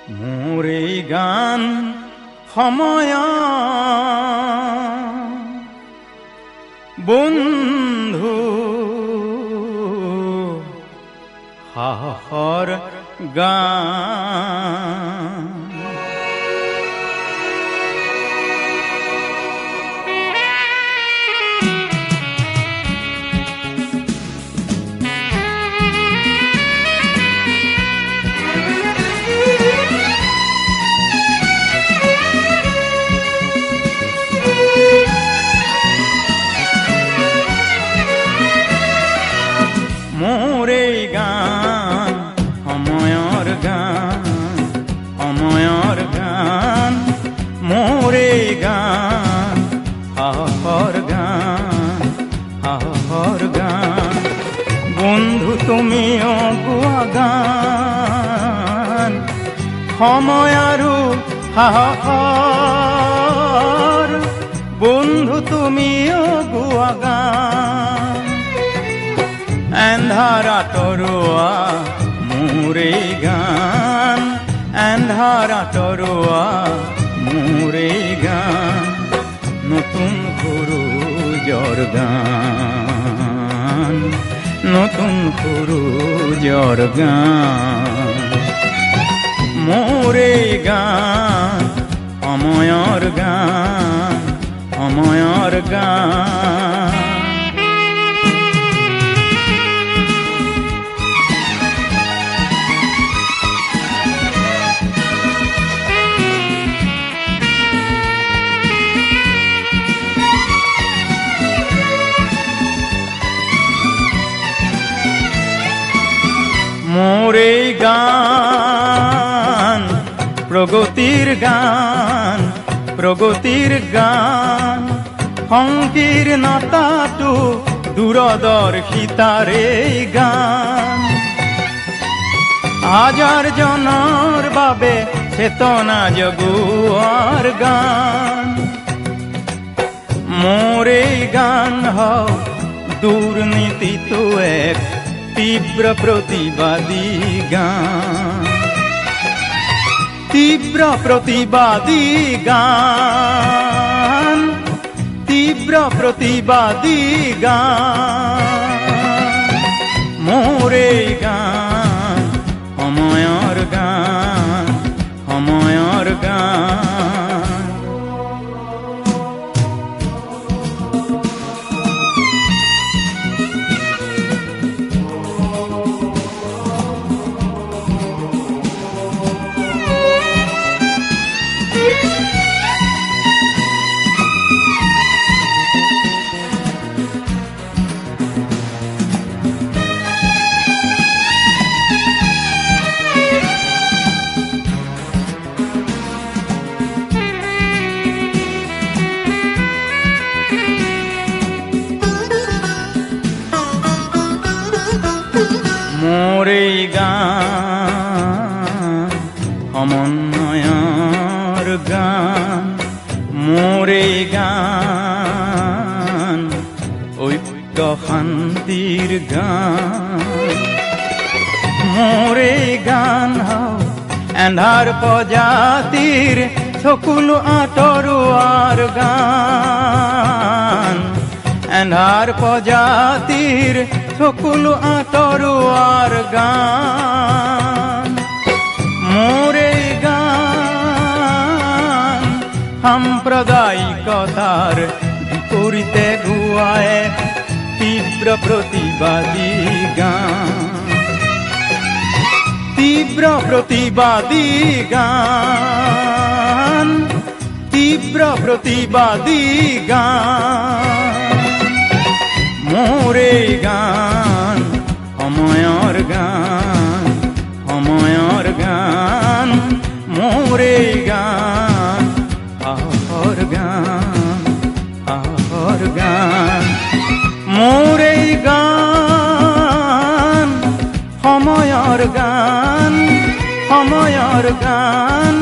মোৰ এই গান সময় বন্ধু সাহসৰ গান। মোৰ এই গান সময়ৰ গান, সময়ৰ গান, মোৰ এই গান সাহসৰ গান, সাহসৰ গান। বন্ধু তুমি গোৱা গান সময় আৰু সাহসৰ, বন্ধু তুমি গোৱা গান। এন্ধাৰা তৰুৱা মোৰ এই গান, এন্ধাৰা তৰুৱা মোৰ এই গান, নতুন সূৰুযৰ গান, নতুন সূৰুযৰ গান। মোৰ এই গান সময়ৰ গান, সময়ৰ গান। মোৰ এই গান প্ৰগতিৰ গান, প্ৰগতিৰ গান। সংকীৰ্ণতাটো দূৰদৰ্শিতাৰ এই গান। হাজাৰ জনৰ বাবে চেতনা জগোৱাৰ গান। মোৰ এই গান হওক দুৰ্নীতিটো এক তীব্ৰ প্ৰতিবাদী গান, তীব্ৰ প্ৰতিবাদী গান, তীব্ৰ প্ৰতিবাদী গান। মোৰ এই গান সময়ৰ গান, সময়ৰ গান। মোৰ এই গান সমন্বয়ৰ গান, মোৰ এই গান ঐক্য শান্তিৰ গান। মোৰ এই গান এন্ধাৰ প্ৰজাতিৰ চকুলো আঁতৰোৱাৰ গান, এন্ধাৰ প্ৰজাতিৰ চকুলো আঁতৰোৱাৰ গান। মোৰ এই গান সাম্প্ৰদায়িকতাৰ বিপৰীতে গোৱাই তীব্ৰ প্ৰতিবাদী গান, তীব্ৰ প্ৰতিবাদী গান, তীব্ৰ প্ৰতিবাদী গান। মোৰ এই গান সময়ৰ গান, সময়ৰ গান। মোৰ এই গান সাহসৰ গান, সাহসৰ গান। মোৰ এই গান সময়ৰ গান, সময়ৰ গান।